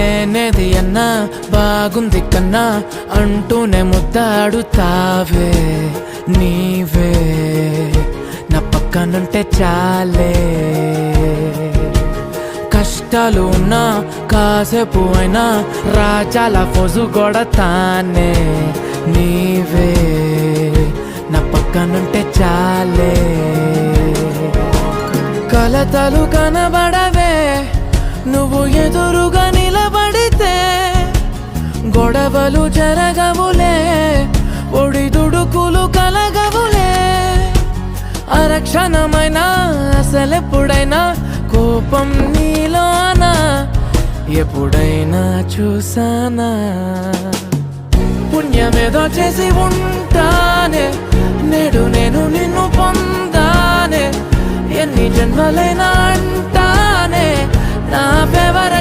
లేనేది అన్నా బాగుంది కన్నా అంటూనే ముద్దాడుతావే నీవే నా పక్కనుంటే చాలే కష్టాలు ఉన్నా కాసేపు అయినా రాజాల ఫోజు కొడతానే నీవే నా పక్కనుంటే చాలే కలతలు కనబడవే నువ్వు ఎదురుగా నిలబడితే గొడవలు జరగవులే ఒడిదుడుకులు కలగవులే అరక్షణమైనా అసలెప్పుడైనా కోపం నీలోనా ఎప్పుడైనా చూసానా పుణ్యమేదో చేసి ఉంటానే నేడు నేను నిన్ను పొందానే ఎన్ని జన్మలైనా అంటానే నా ఫేవరెట్